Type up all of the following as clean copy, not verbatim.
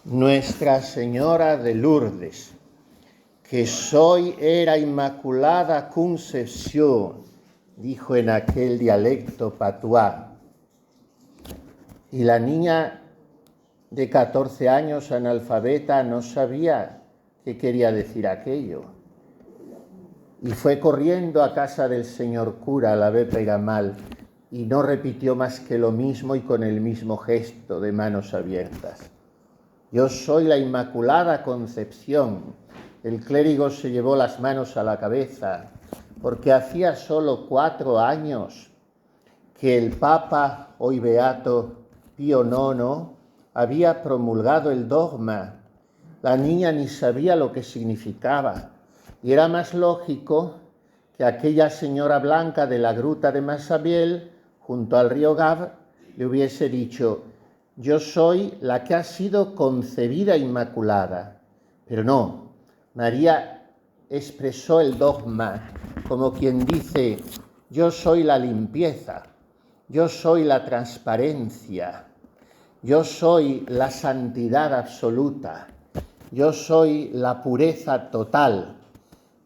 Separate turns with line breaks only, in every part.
Nuestra Señora de Lourdes, que soy era Inmaculada Concepción, dijo en aquel dialecto patuá. Y la niña de 14 años, analfabeta, no sabía qué quería decir aquello. Y fue corriendo a casa del señor cura, al abbé Peyramal, y no repitió más que lo mismo y con el mismo gesto de manos abiertas. Yo soy la Inmaculada Concepción. El clérigo se llevó las manos a la cabeza, porque hacía solo 4 años que el Papa, hoy beato Pío IX, había promulgado el dogma. La niña ni sabía lo que significaba, y era más lógico que aquella señora blanca de la gruta de Massabielle, junto al río Gave, le hubiese dicho: yo soy la que ha sido concebida inmaculada. Pero no, María expresó el dogma como quien dice: yo soy la limpieza, yo soy la transparencia, yo soy la santidad absoluta, yo soy la pureza total,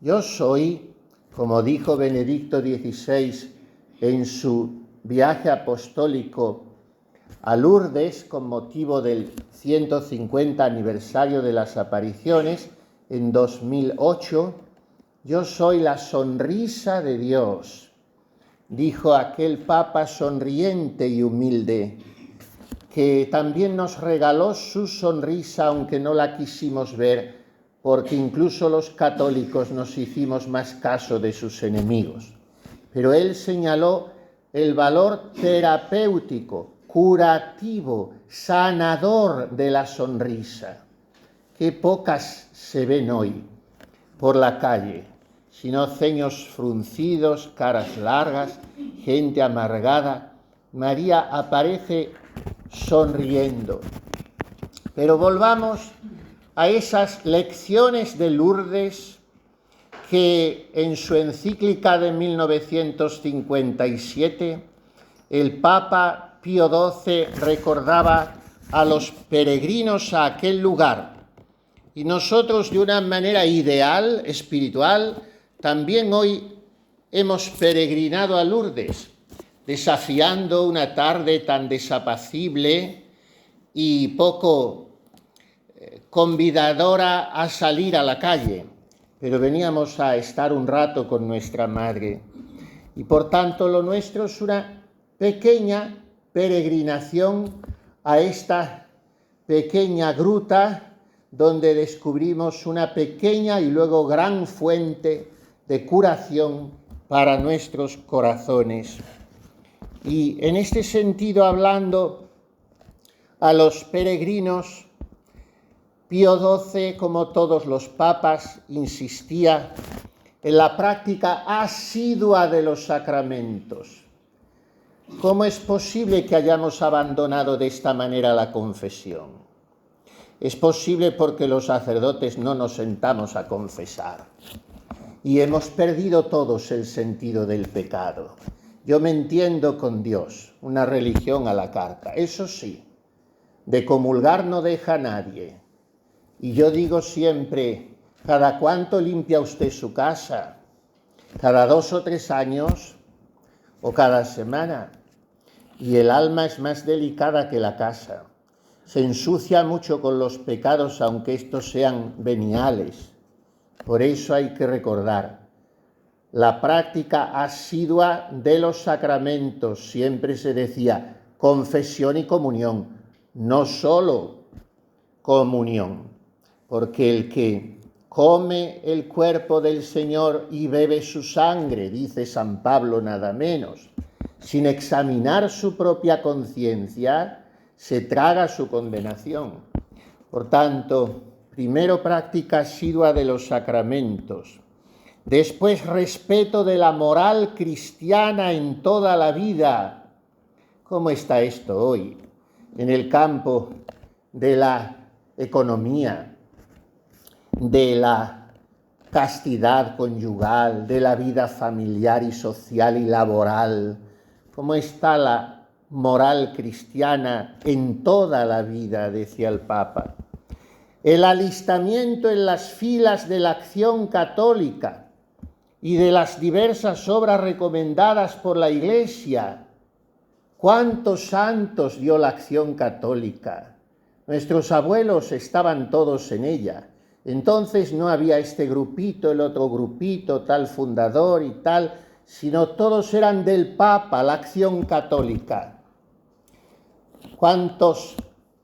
yo soy, como dijo Benedicto XVI en su viaje apostólico a Lourdes con motivo del 150 aniversario de las apariciones en 2008, yo soy la sonrisa de Dios, dijo aquel Papa sonriente y humilde, que también nos regaló su sonrisa, aunque no la quisimos ver, porque incluso los católicos nos hicimos más caso de sus enemigos. Pero él señaló el valor terapéutico, curativo, sanador de la sonrisa, que pocas se ven hoy por la calle, sino ceños fruncidos, caras largas, gente amargada. María aparece sonriendo. Pero volvamos a esas lecciones de Lourdes que en su encíclica de 1957 el Papa Pío XII recordaba a los peregrinos a aquel lugar. Y nosotros, de una manera ideal, espiritual, también hoy hemos peregrinado a Lourdes, desafiando una tarde tan desapacible y poco convidadora a salir a la calle. Pero veníamos a estar un rato con nuestra madre. Y por tanto lo nuestro es una pequeña peregrinación a esta pequeña gruta donde descubrimos una pequeña y luego gran fuente de curación para nuestros corazones. Y en este sentido, hablando a los peregrinos, Pío XII, como todos los papas, insistía en la práctica asidua de los sacramentos. ¿Cómo es posible que hayamos abandonado de esta manera la confesión? Es posible porque los sacerdotes no nos sentamos a confesar y hemos perdido todos el sentido del pecado. Yo me entiendo con Dios, una religión a la carta. Eso sí, de comulgar no deja a nadie. Y yo digo siempre: ¿cada cuánto limpia usted su casa? ¿Cada 2 o 3 años? ¿O cada semana? Y el alma es más delicada que la casa. Se ensucia mucho con los pecados, aunque estos sean veniales. Por eso hay que recordar la práctica asidua de los sacramentos. Siempre se decía confesión y comunión, no solo comunión. Porque el que come el cuerpo del Señor y bebe su sangre, dice San Pablo nada menos, sin examinar su propia conciencia, se traga su condenación. Por tanto, primero práctica asidua de los sacramentos, después respeto de la moral cristiana en toda la vida. ¿Cómo está esto hoy en el campo de la economía, de la castidad conyugal, de la vida familiar y social y laboral? ¿Cómo está la moral cristiana en toda la vida?, decía el Papa. el alistamiento en las filas de la Acción Católica y de las diversas obras recomendadas por la Iglesia. ¿Cuántos santos dio la Acción Católica? Nuestros abuelos estaban todos en ella. Entonces no había este grupito, el otro grupito, tal fundador y tal, sino todos eran del Papa, la Acción Católica. ¿Cuántos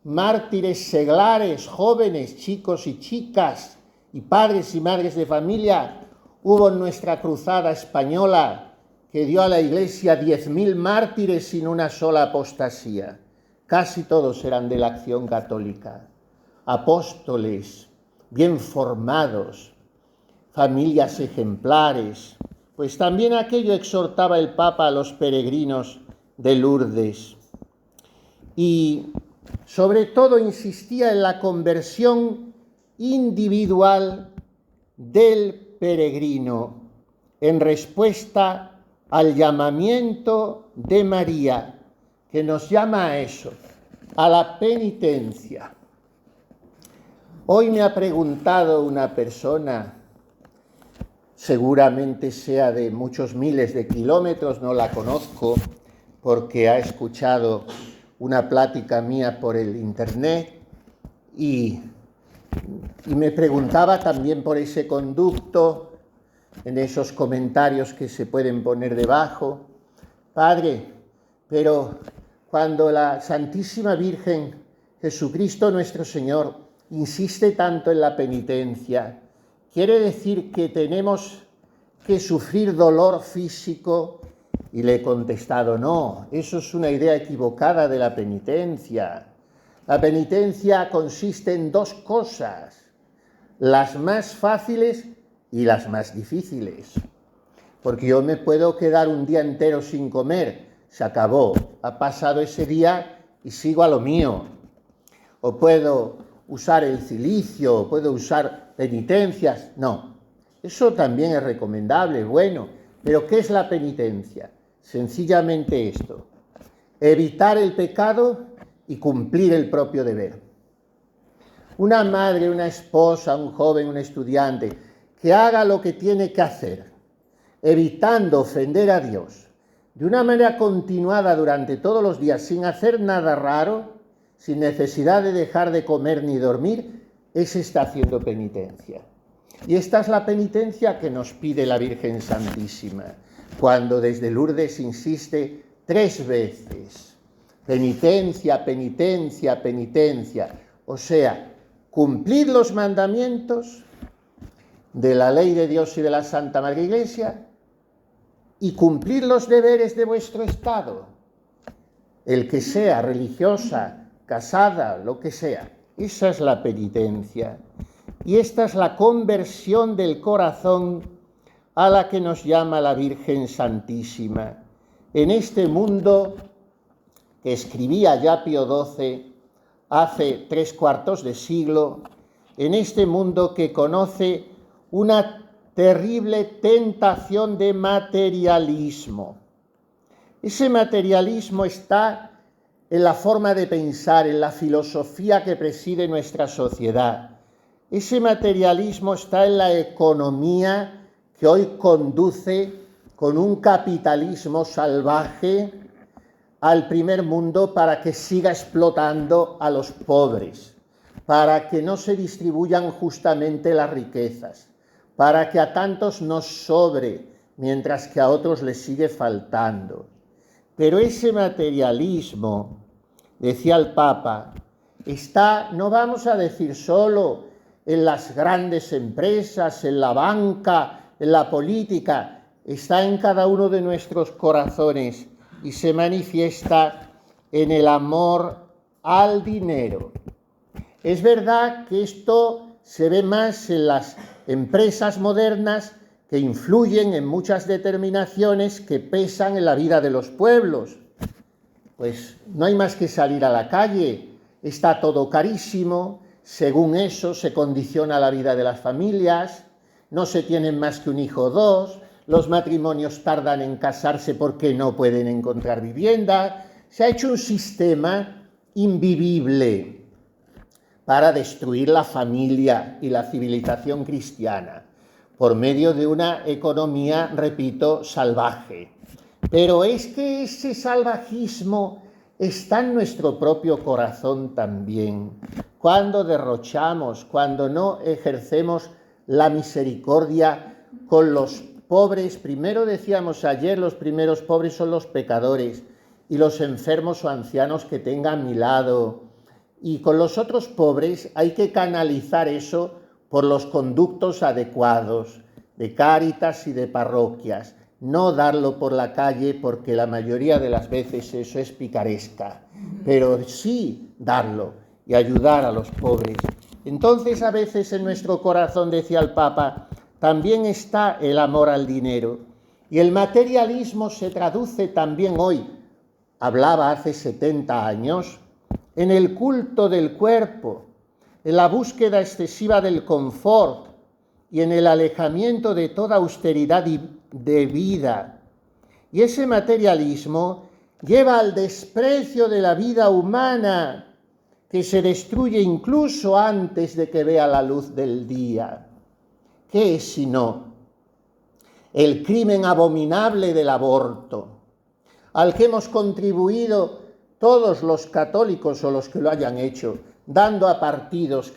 mártires seglares, jóvenes, chicos y chicas, y padres y madres de familia hubo en nuestra cruzada española que dio a la Iglesia 10.000 mártires sin una sola apostasía? Casi todos eran de la Acción Católica. Apóstoles, bien formados, familias ejemplares. Pues también aquello exhortaba el Papa a los peregrinos de Lourdes. Y sobre todo insistía en la conversión individual del peregrino en respuesta al llamamiento de María, que nos llama a eso, a la penitencia. Hoy me ha preguntado una persona, seguramente sea de muchos miles de kilómetros, no la conozco, porque ha escuchado una plática mía por el internet y me preguntaba también por ese conducto, en esos comentarios que se pueden poner debajo. Padre, pero cuando la Santísima Virgen Jesucristo nuestro Señor insiste tanto en la penitencia, ¿quiere decir que tenemos que sufrir dolor físico? Y le he contestado, no, eso es una idea equivocada de la penitencia. La penitencia consiste en dos cosas, las más fáciles y las más difíciles. Porque yo me puedo quedar un día entero sin comer, se acabó, ha pasado ese día y sigo a lo mío. O puedo usar el cilicio, puedo usar penitencias, no. Eso también es recomendable, bueno, pero ¿qué es la penitencia? Sencillamente esto, evitar el pecado y cumplir el propio deber. Una madre, una esposa, un joven, un estudiante, que haga lo que tiene que hacer, evitando ofender a Dios, de una manera continuada durante todos los días, sin hacer nada raro, sin necesidad de dejar de comer ni dormir, ese está haciendo penitencia. Y esta es la penitencia que nos pide la Virgen Santísima, cuando desde Lourdes insiste 3 veces, penitencia, penitencia, penitencia, o sea, cumplir los mandamientos de la ley de Dios y de la Santa Madre Iglesia y cumplir los deberes de vuestro estado, el que sea, religiosa, casada, lo que sea. Esa es la penitencia. Y esta es la conversión del corazón a la que nos llama la Virgen Santísima. En este mundo que escribía ya Pío XII hace 3/4 de siglo, en este mundo que conoce una terrible tentación de materialismo. Ese materialismo está en la forma de pensar, en la filosofía que preside nuestra sociedad. Ese materialismo está en la economía que hoy conduce con un capitalismo salvaje al primer mundo para que siga explotando a los pobres, para que no se distribuyan justamente las riquezas, para que a tantos nos sobre, mientras que a otros les sigue faltando. Pero ese materialismo, decía el Papa, está, no vamos a decir solo en las grandes empresas, en la banca, en la política, está en cada uno de nuestros corazones y se manifiesta en el amor al dinero. Es verdad que esto se ve más en las empresas modernas que influyen en muchas determinaciones que pesan en la vida de los pueblos. Pues no hay más que salir a la calle, está todo carísimo, según eso se condiciona la vida de las familias, no se tienen más que un hijo o 2, los matrimonios tardan en casarse porque no pueden encontrar vivienda, se ha hecho un sistema invivible. para destruir la familia y la civilización cristiana por medio de una economía, repito, salvaje. Pero es que ese salvajismo está en nuestro propio corazón también. Cuando derrochamos, cuando no ejercemos la misericordia con los pobres, primero decíamos ayer, los primeros pobres son los pecadores y los enfermos o ancianos que tengan a mi lado. Y con los otros pobres hay que canalizar eso por los conductos adecuados de Cáritas y de parroquias. No darlo por la calle porque la mayoría de las veces eso es picaresca, pero sí darlo y ayudar a los pobres. Entonces a veces en nuestro corazón, decía el Papa, también está el amor al dinero. Y el materialismo se traduce también hoy, hablaba hace 70 años, en el culto del cuerpo, en la búsqueda excesiva del confort y en el alejamiento de toda austeridad de vida. Y ese materialismo lleva al desprecio de la vida humana, que se destruye incluso antes de que vea la luz del día. ¿Qué es sino el crimen abominable del aborto, al que hemos contribuido todos los católicos o los que lo hayan hecho, dando a partidos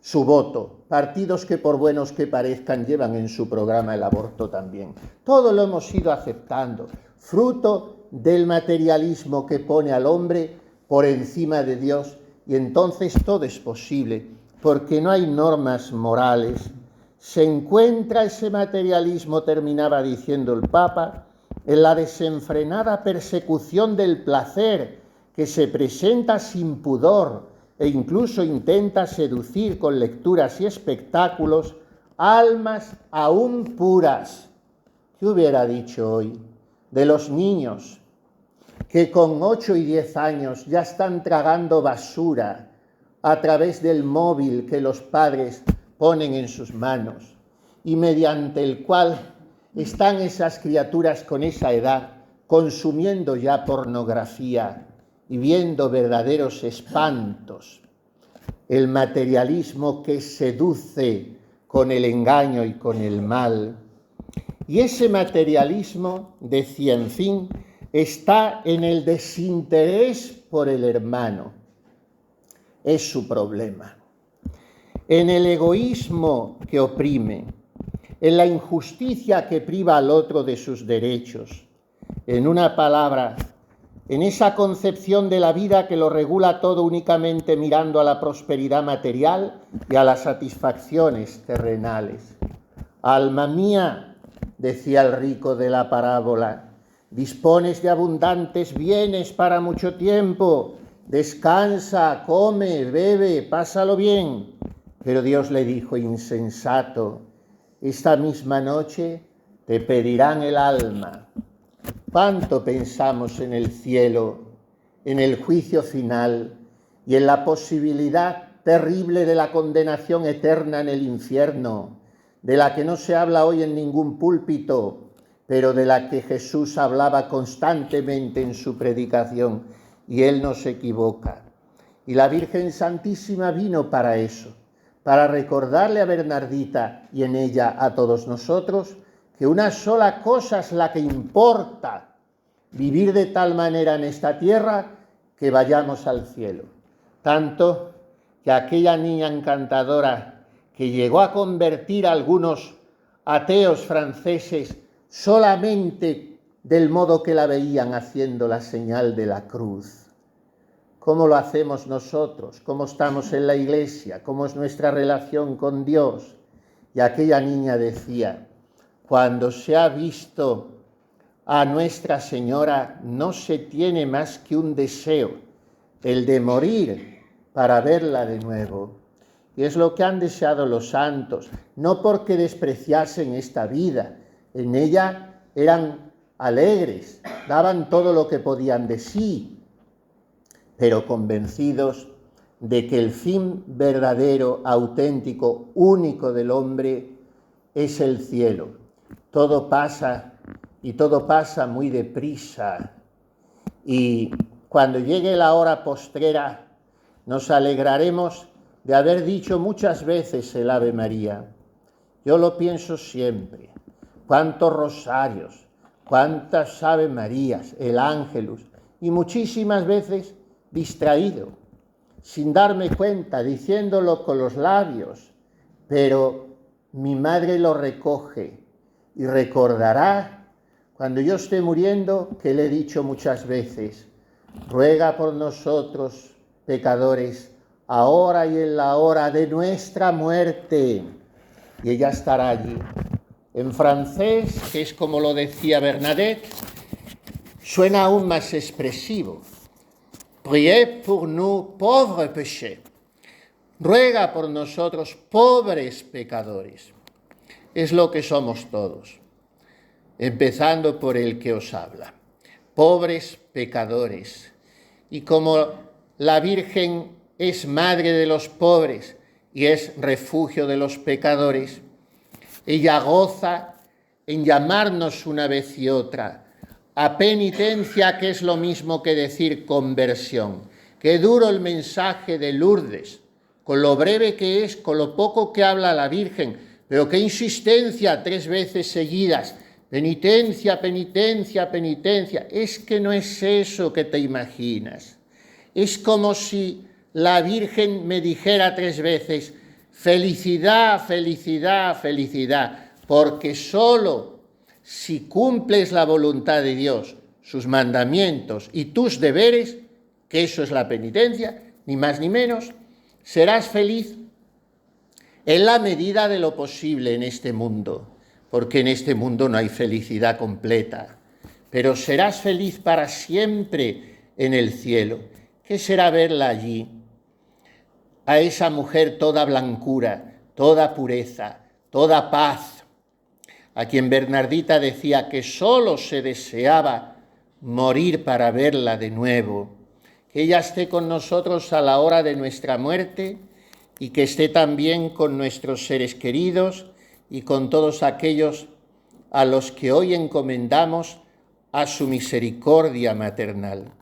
su voto, partidos que por buenos que parezcan llevan en su programa el aborto también? Todo lo hemos ido aceptando, fruto del materialismo que pone al hombre por encima de Dios, y entonces todo es posible, porque no hay normas morales. Se encuentra ese materialismo, terminaba diciendo el Papa, en la desenfrenada persecución del placer que se presenta sin pudor e incluso intenta seducir con lecturas y espectáculos almas aún puras. ¿Qué hubiera dicho hoy de los niños que con 8 y 10 años ya están tragando basura a través del móvil que los padres ponen en sus manos y mediante el cual están esas criaturas con esa edad consumiendo ya pornografía y viendo verdaderos espantos? El materialismo que seduce con el engaño y con el mal. Y ese materialismo, decía, en fin, está en el desinterés por el hermano. Es su problema. En el egoísmo que oprime, en la injusticia que priva al otro de sus derechos, en una palabra, en esa concepción de la vida que lo regula todo únicamente mirando a la prosperidad material y a las satisfacciones terrenales. Alma mía, decía el rico de la parábola, dispones de abundantes bienes para mucho tiempo, descansa, come, bebe, pásalo bien. Pero Dios le dijo, insensato, esta misma noche te pedirán el alma. ¿Cuánto pensamos en el cielo, en el juicio final y en la posibilidad terrible de la condenación eterna en el infierno, de la que no se habla hoy en ningún púlpito, pero de la que Jesús hablaba constantemente en su predicación, y él no se equivoca? Y la Virgen Santísima vino para eso, para recordarle a Bernardita y en ella a todos nosotros que una sola cosa es la que importa: vivir de tal manera en esta tierra que vayamos al cielo. Tanto que aquella niña encantadora que llegó a convertir a algunos ateos franceses solamente del modo que la veían haciendo la señal de la cruz. ¿Cómo lo hacemos nosotros? ¿Cómo estamos en la iglesia? ¿Cómo es nuestra relación con Dios? Y aquella niña decía, cuando se ha visto a Nuestra Señora no se tiene más que un deseo, el de morir para verla de nuevo. Y es lo que han deseado los santos, no porque despreciasen esta vida, en ella eran alegres, daban todo lo que podían de sí, pero convencidos de que el fin verdadero, auténtico, único del hombre es el cielo. Todo pasa y todo pasa muy deprisa, y cuando llegue la hora postrera nos alegraremos de haber dicho muchas veces el Ave María. Yo lo pienso siempre. Cuántos rosarios, cuántas Ave Marías, el Ángelus, y muchísimas veces distraído, sin darme cuenta, diciéndolo con los labios, pero mi madre lo recoge y recordará cuando yo esté muriendo que le he dicho muchas veces: ruega por nosotros pecadores, ahora y en la hora de nuestra muerte. Y ella estará allí. En francés, que es como lo decía Bernadette, suena aún más expresivo. Priez pour nous pauvres péchés. Ruega por nosotros pobres pecadores. Es lo que somos todos, empezando por el que os habla. Pobres pecadores. Y como la Virgen es madre de los pobres y es refugio de los pecadores, ella goza en llamarnos una vez y otra a penitencia, que es lo mismo que decir conversión. Qué duro el mensaje de Lourdes, con lo breve que es, con lo poco que habla la Virgen, pero qué insistencia 3 veces seguidas. Penitencia, penitencia, penitencia. Es que no es eso que te imaginas. Es como si la Virgen me dijera 3 veces: felicidad, felicidad, felicidad, porque solo si cumples la voluntad de Dios, sus mandamientos y tus deberes, que eso es la penitencia, ni más ni menos, serás feliz en la medida de lo posible en este mundo, porque en este mundo no hay felicidad completa, pero serás feliz para siempre en el cielo. ¿Qué será verla allí? A esa mujer toda blancura, toda pureza, toda paz, a quien Bernardita decía que solo se deseaba morir para verla de nuevo, que ella esté con nosotros a la hora de nuestra muerte y que esté también con nuestros seres queridos y con todos aquellos a los que hoy encomendamos a su misericordia maternal.